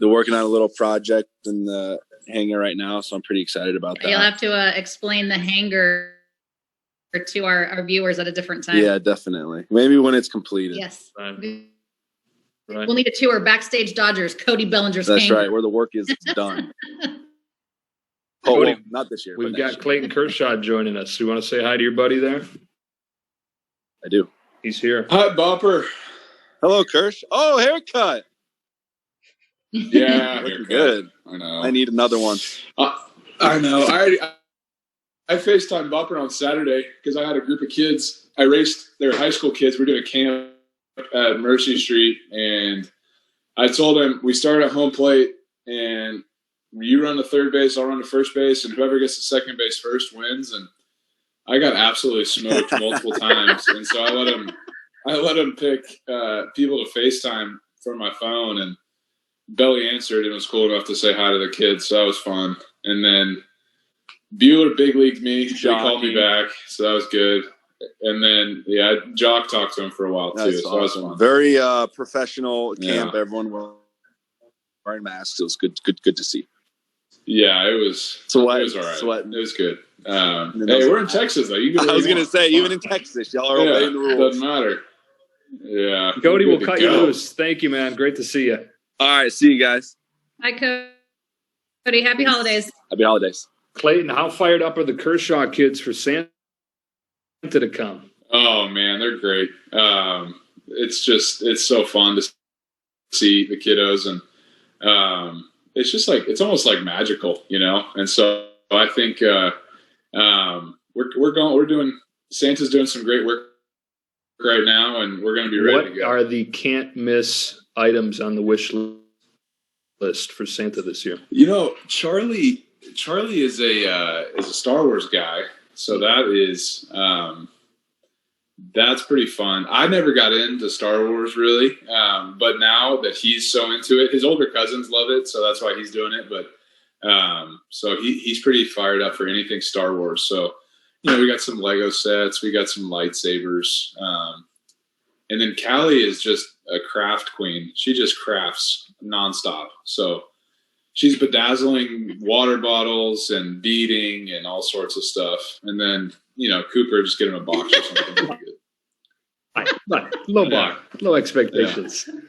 working on a little project in the hangar right now, so I'm pretty excited about that. You'll have to explain the hangar to our viewers at a different time. Yeah, definitely. Maybe when it's completed. Yes. Right. We'll need a tour backstage Dodgers, Cody Bellinger's That's hangar. right, where the work is done. Cody, not this year. We've got Clayton Kershaw joining us. You want to say hi to your buddy there? I do. He's here. Hi, Bumper. Hello, Kersh. Oh, haircut. Yeah, looking good. I know. I need another one. I know. I FaceTimed Bumper on Saturday because I had a group of kids. I raced their high school kids. We're doing a camp at Mercy Street, and I told him we start at home plate, and you run to third base, I'll run to first base, and whoever gets to second base first wins. And I got absolutely smoked multiple times, and so I let him pick people to FaceTime from my phone, and Belly answered and was cool enough to say hi to the kids, so that was fun. And then Bueller big leagued me. He called me back, so that was good. And then, Jock talked to him for a while, too. So that was fun. Very professional camp. Everyone was wearing masks. It was good to see. Yeah, it was all right. Sweating. It was good. Hey, we're in Texas though. You can I was going to say, even in Texas, y'all are obeying the rules. Doesn't matter. Yeah. Cody, we'll cut you loose. Thank you, man. Great to see you. All right. See you guys. Hi, Cody. Happy holidays. Happy holidays. Clayton, how fired up are the Kershaw kids for Santa to come? Oh man, they're great. It's so fun to see the kiddos, and it's just like, it's almost like magical, you know? And so I think Santa's doing some great work right now, and we're going to be ready to go. What are the can't miss items on the wish list for Santa this year? You know, Charlie is a Star Wars guy, so that's pretty fun. I never got into Star Wars really, but now that he's so into it, his older cousins love it, so that's why he's doing it. But so he's pretty fired up for anything Star Wars. So, you know, we got some Lego sets, we got some lightsabers, and then Callie is just a craft queen. She just crafts nonstop. So she's bedazzling water bottles and beading and all sorts of stuff. And then, you know, Cooper, just get him a box or something. Low bar, low expectations. Yeah.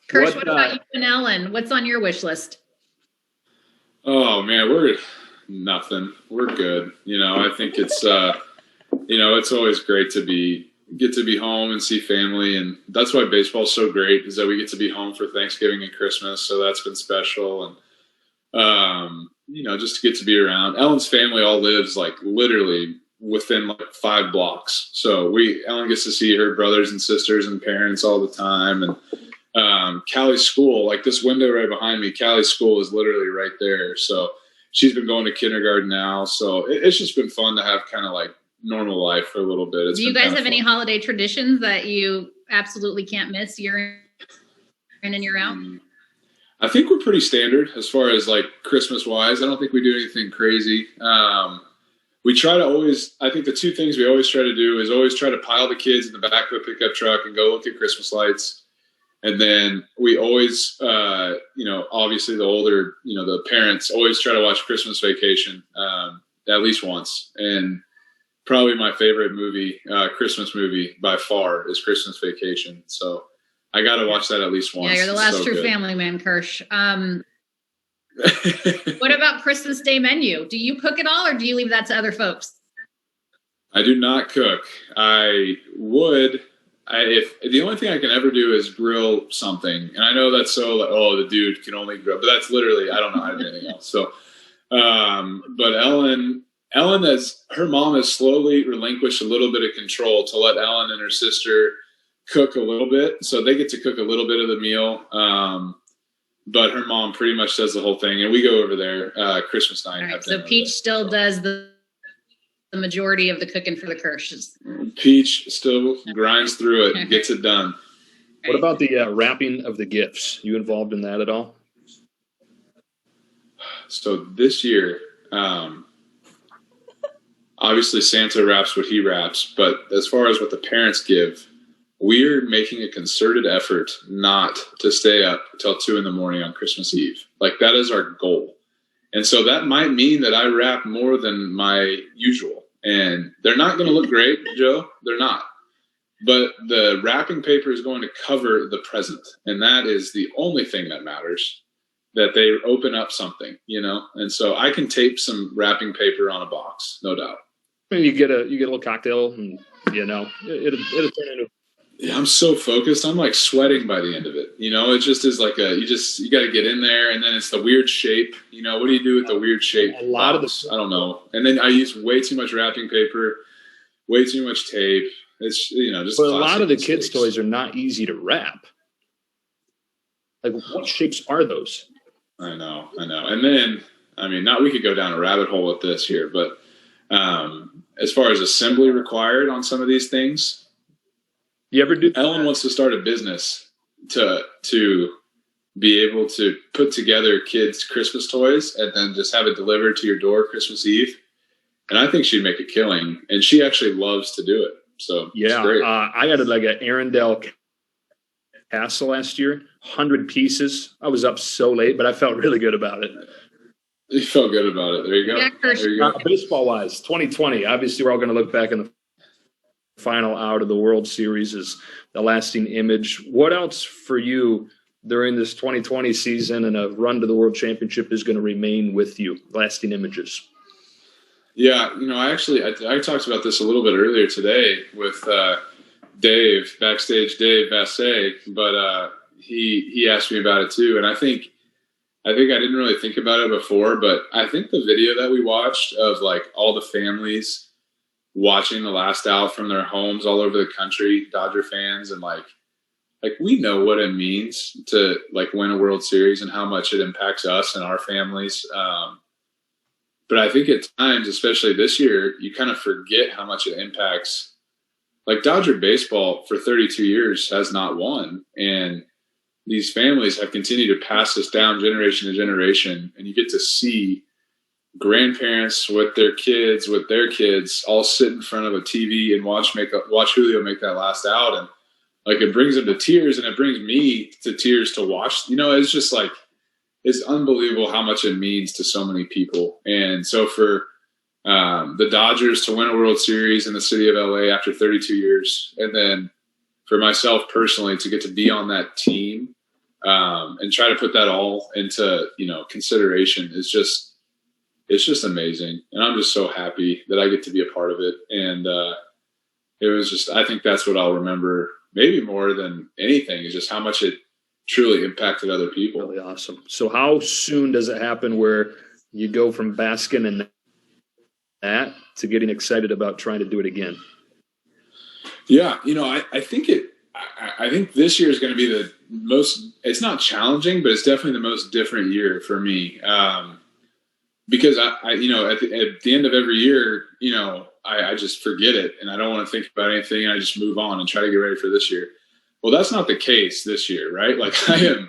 Kirsch, what about you and Ellen? What's on your wish list? Oh man, we're nothing. We're good. You know, I think it's you know, it's always great to get to be home and see family, and that's why baseball's so great, is that we get to be home for Thanksgiving and Christmas. So that's been special, and you know, just to get to be around. Ellen's family all lives like literally within like 5 blocks. So Ellen gets to see her brothers and sisters and parents all the time. And Callie's school, like this window right behind me, Callie's school is literally right there. So she's been going to kindergarten now. So it's just been fun to have kind of like normal life for a little bit. Do you guys have any holiday traditions that you absolutely can't miss year in and year out? I think we're pretty standard as far as like Christmas wise. I don't think we do anything crazy. We try to always, I think the 2 things we always try to do is always try to pile the kids in the back of a pickup truck and go look at Christmas lights. And then we always, you know, obviously the older, you know, the parents always try to watch Christmas Vacation at least once. And probably my favorite movie, Christmas movie by far, is Christmas Vacation. So I got to watch that at least once. Yeah, you're the last true family man, Kirsch. What about Christmas Day menu? Do you cook it all, or do you leave that to other folks? I do not cook. I would. If the only thing I can ever do is grill something, and I know that's so like, oh, the dude can only grill, but that's literally, I don't know how to do anything else. So, but Ellen, her mom has slowly relinquished a little bit of control to let Ellen and her sister cook a little bit, so they get to cook a little bit of the meal. But her mom pretty much does the whole thing, and we go over there Christmas night. All right, so Peach still does the majority of the cooking for the Kirsches. Peach still grinds through it and gets it done. What about the wrapping of the gifts? You involved in that at all? So this year, obviously Santa wraps what he wraps, but as far as what the parents give, we're making a concerted effort not to stay up till 2 a.m. on Christmas Eve. Like, that is our goal. And so that might mean that I wrap more than my usual. And they're not going to look great, Joe. They're not. But the wrapping paper is going to cover the present. And that is the only thing that matters, that they open up something, you know? And so I can tape some wrapping paper on a box, no doubt. I mean, you get a little cocktail, and, you know, it'll turn into. Yeah, I'm so focused. I'm like sweating by the end of it. You know, it just is like you got to get in there, and then it's the weird shape. You know, what do you do with the weird shape? A lot of the, I don't know. And then I use way too much wrapping paper, way too much tape. It's, you know, just. But a lot of the kids' toys are not easy to wrap. Like, what shapes are those? I know. And then, I mean, we could go down a rabbit hole with this here, but as far as assembly required on some of these things. You ever do? Ellen wants to start a business to be able to put together kids' Christmas toys and then just have it delivered to your door Christmas Eve. And I think she'd make a killing. And she actually loves to do it. So yeah, it's great. I got like an Arendelle castle last year, 100 pieces. I was up so late, but I felt really good about it. You felt good about it. There you go. Yeah, There you go. Baseball-wise, 2020, obviously we're all going to look back in the final out of the World Series as the lasting image. What else for you during this 2020 season and a run to the World Championship is going to remain with you, lasting images? Yeah, I talked about this a little bit earlier today with Dave, backstage Dave Vassay, but he asked me about it too. And I think I didn't really think about it before, but I think the video that we watched of like all the families watching the last out from their homes all over the country, Dodger fans, and like we know what it means to like win a World Series and how much it impacts us and our families. But I think at times, especially this year, you kind of forget how much it impacts. Like Dodger baseball for 32 years has not won, and these families have continued to pass this down generation to generation, and you get to see grandparents with their kids all sit in front of a TV and watch Julio make that last out. And like, it brings them to tears, and it brings me to tears to watch. It's just like, it's unbelievable how much it means to so many people. And so for the Dodgers to win a World Series in the city of LA after 32 years, and then for myself personally to get to be on that team and try to put that all into, consideration is just, it's just amazing. And I'm just so happy that I get to be a part of it. And it was just, I think that's what I'll remember maybe more than anything, is just how much it truly impacted other people. Really awesome. So how soon does it happen where you go from basking in that to getting excited about trying to do it again? Yeah. I think this year is going to be the most, it's not challenging, but it's definitely the most different year for me. Because at the end of every year, I just forget it and I don't want to think about anything. And I just move on and try to get ready for this year. Well, that's not the case this year, right? Like I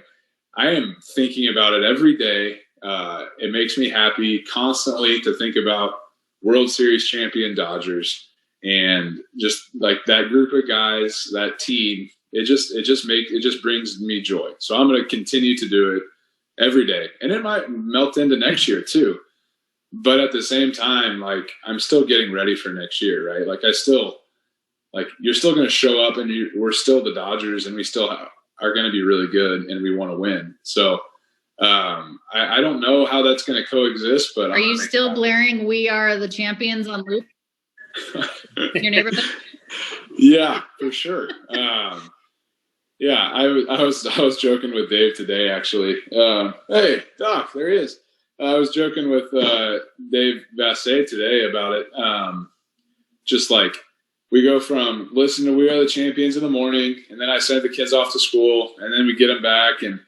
am thinking about it every day. It makes me happy constantly to think about World Series champion Dodgers, and just like that group of guys, that team. It just brings me joy. So I'm going to continue to do it every day, and it might melt into next year too. But at the same time, like, I'm still getting ready for next year, right? Like you're still going to show up, and we're still the Dodgers, and we still are going to be really good, and we want to win. So I don't know how that's going to coexist, but are you still blaring "We Are the Champions" on loop in your neighborhood? Yeah, for sure. Yeah, I was joking with Dave today, actually. Hey, Doc, there he is. I was joking with Dave Vassay today about it. Just like, we go from listening to We Are the Champions in the morning, and then I send the kids off to school, and then we get them back, and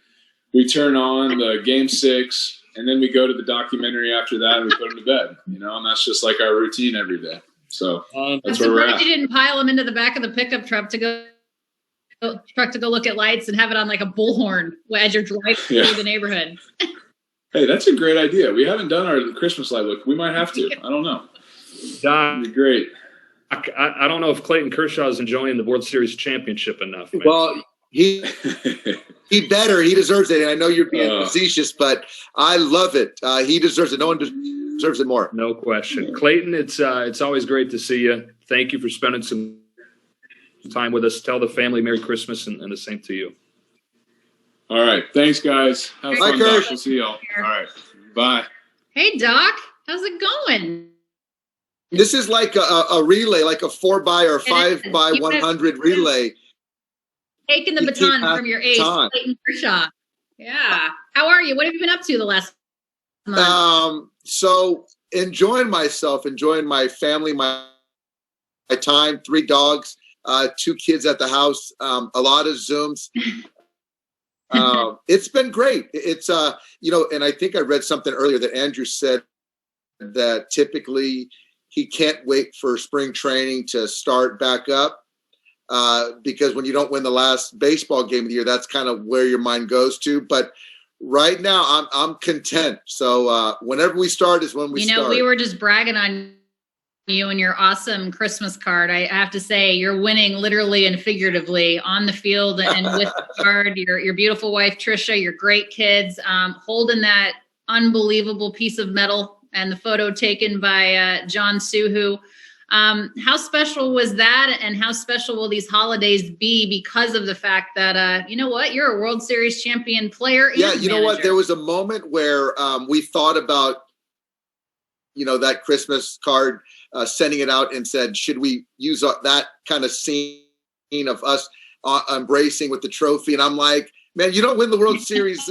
we turn on the Game 6, and then we go to the documentary after that, and we put them to bed, and that's just like our routine every day. So that's where we're at. You didn't pile them into the back of the pickup truck to go look at lights and have it on like a bullhorn as you're driving through the neighborhood. Hey, that's a great idea. We haven't done our Christmas light look. We might have to. I don't know. Doc, that'd be great. I don't know if Clayton Kershaw is enjoying the World Series championship enough. Man. Well, he better. He deserves it. And I know you're being facetious, but I love it. He deserves it. No one deserves it more. No question. Clayton, it's always great to see you. Thank you for spending some time with us. Tell the family Merry Christmas and the same to you. All right. Thanks, guys. Have fun, Doc. We'll see y'all. All right. Bye. Hey, Doc. How's it going? This is like a relay, like a 4x or 5x100 relay. Taking the baton from your ace, Clayton Kershaw. Yeah. How are you? What have you been up to the last month? So enjoying myself, enjoying my family, my time, 3 dogs, 2 kids at the house, a lot of Zooms. It's been great. It's, and I think I read something earlier that Andrew said that typically he can't wait for spring training to start back up because when you don't win the last baseball game of the year, that's kind of where your mind goes to. But right now I'm content. So whenever we start is when we start. We were just bragging on you and your awesome Christmas card. I have to say, you're winning literally and figuratively on the field and with the card. Your beautiful wife Trisha, your great kids, holding that unbelievable piece of metal and the photo taken by John Suhu. How special was that, and how special will these holidays be because of the fact that, you know what, you're a World Series champion player? Yeah, you know what, there was a moment where we thought about, that Christmas card, sending it out and said, should we use that kind of scene of us embracing with the trophy? And I'm like, man, you don't win the World Series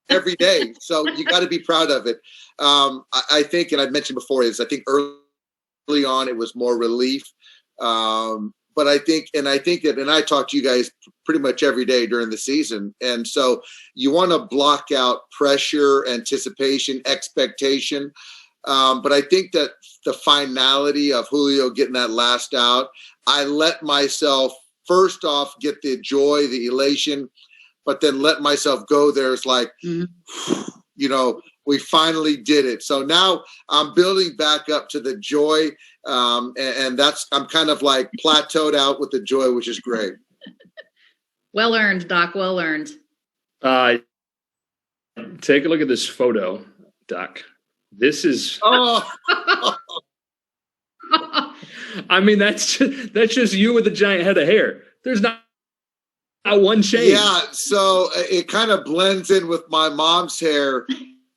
every day, so you got to be proud of it. I think, and I've mentioned before, I think early on it was more relief, but I think that, and I talk to you guys pretty much every day during the season, and so you want to block out pressure, anticipation, expectation, but I think that the finality of Julio getting that last out, I let myself first off get the joy, the elation, but then let myself go there. It's like, we finally did it. So now I'm building back up to the joy. And I'm kind of like plateaued out with the joy, which is great. Well earned, Doc. Well earned. Take a look at this photo, Doc. This is. Oh. I mean, that's just you with a giant head of hair. There's not one change. Yeah, so it kind of blends in with my mom's hair.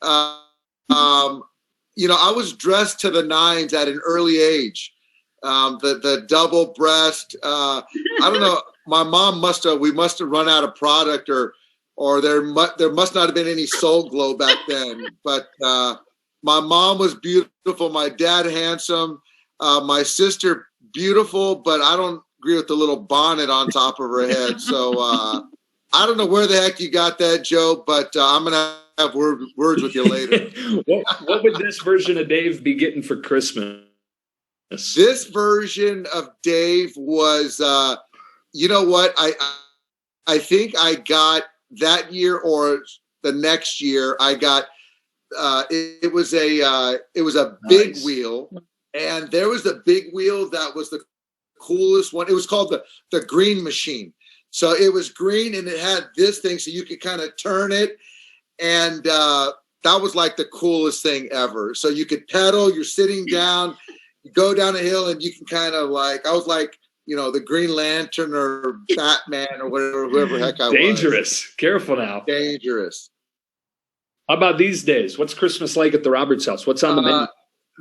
I was dressed to the nines at an early age. The double breast. I don't know. My mom we must have run out of product, or there must not have been any Soul Glow back then. But my mom was beautiful. My dad handsome. My sister beautiful, but I don't agree with the little bonnet on top of her head. So I don't know where the heck you got that, Joe, but I'm gonna have words with you later. What would this version of Dave be getting for Christmas? This version of Dave was, you know what? I think I got that year or the next year. I got it was a big wheel, and there was a big wheel that was the coolest one. It was called the Green Machine. So it was green and it had this thing, so you could kind of turn it, and that was like the coolest thing ever. So you could pedal. You're sitting down, you go down a hill, and you can kind of like, I was like, the Green Lantern or Batman or whoever heck I was. Dangerous. Careful now. Dangerous. How about these days? What's Christmas like at the Roberts house? What's on the menu?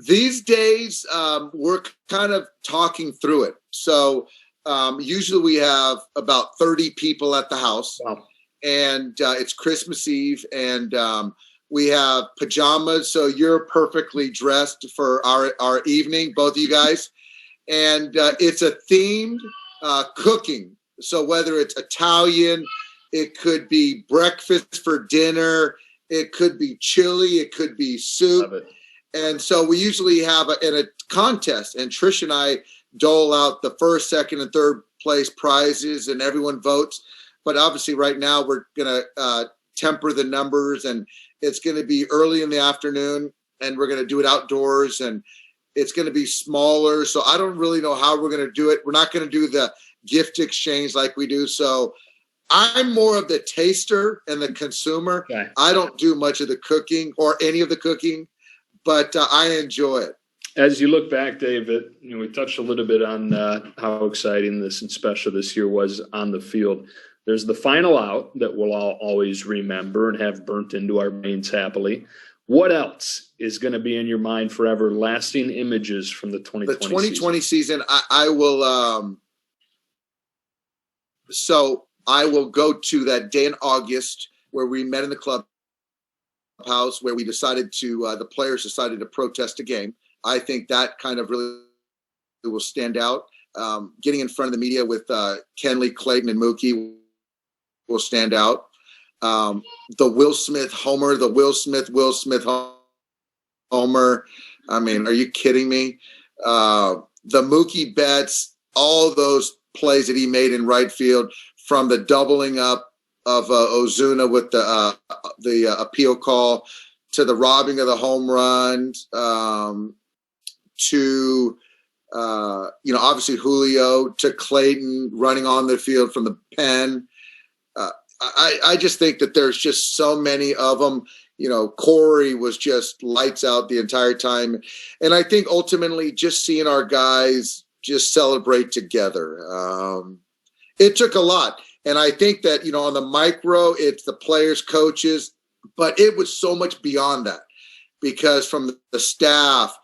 These days, we're kind of talking through it. So usually we have about 30 people at the house. Wow. And it's Christmas Eve, and we have pajamas. So you're perfectly dressed for our evening, both of you guys. And it's a themed cooking. So whether it's Italian, it could be breakfast for dinner, it could be chili, it could be soup. Love it. And so we usually have a contest, and Trish and I dole out the first, second, and third place prizes, and everyone votes. But obviously right now we're going to temper the numbers, and it's going to be early in the afternoon, and we're going to do it outdoors, and it's going to be smaller. So I don't really know how we're going to do it. We're not going to do the gift exchange like we do. So I'm more of the taster and the consumer. Okay. I don't do much of the cooking or any of the cooking, but I enjoy it. As you look back, David, we touched a little bit on how exciting this and special this year was on the field. There's the final out that we'll all always remember and have burnt into our brains happily. What else is going to be in your mind forever? Lasting images from the 2020 season? The 2020 season, I will so I will go to that day in August where we met in the clubhouse, where we decided to, the players decided to protest a game. I think that kind of really will stand out. Getting in front of the media with Kenley, Clayton, and Mookie will stand out. The Will Smith homer, the Will Smith homer. I mean, are you kidding me? The Mookie Betts, all those plays that he made in right field, from the doubling up of Ozuna with the appeal call, to the robbing of the home run, to obviously Julio, to Clayton running on the field from the pen. I just think that there's just so many of them. Corey was just lights out the entire time. And I think ultimately just seeing our guys just celebrate together. It took a lot. And I think that, on the micro, it's the players, coaches, but it was so much beyond that, because from the staff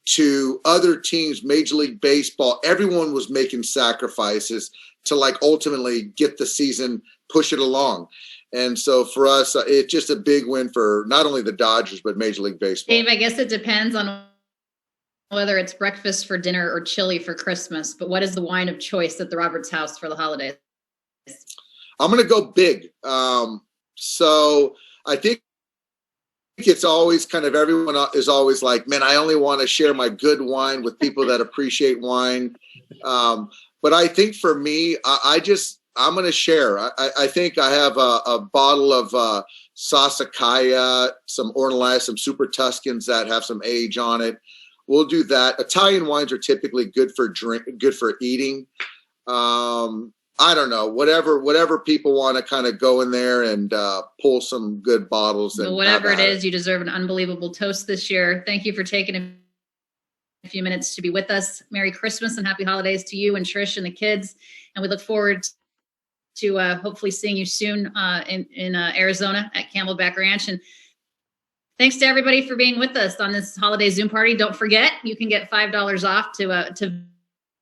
to other teams, Major League Baseball, everyone was making sacrifices to ultimately get the season, push it along. And so for us, it's just a big win for not only the Dodgers, but Major League Baseball. Dave, I guess it depends on whether it's breakfast for dinner or chili for Christmas, but what is the wine of choice at the Roberts house for the holidays? I'm going to go big. So I think it's always kind of, everyone is always like, man, I only want to share my good wine with people that appreciate wine. But I think for me, I'm going to share. I think I have a bottle of Sassicaia, some Ornelas, some Super Tuscans that have some age on it. We'll do that. Italian wines are typically good for eating. I don't know, whatever people want to kind of go in there and pull some good bottles. Well, whatever it is, you deserve an unbelievable toast this year. Thank you for taking a few minutes to be with us. Merry Christmas and happy holidays to you and Trish and the kids. And we look forward to hopefully seeing you soon in Arizona at Camelback Ranch. And thanks to everybody for being with us on this holiday Zoom party. Don't forget, you can get $5 off to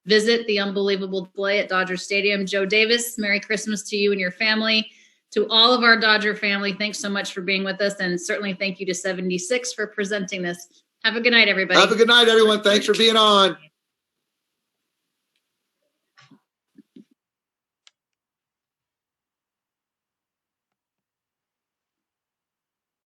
visit the unbelievable display at Dodger Stadium. Joe Davis, Merry Christmas to you and your family. To all of our Dodger family, thanks so much for being with us. And certainly thank you to 76 for presenting this. Have a good night, everybody. Have a good night, everyone. Thanks for being on.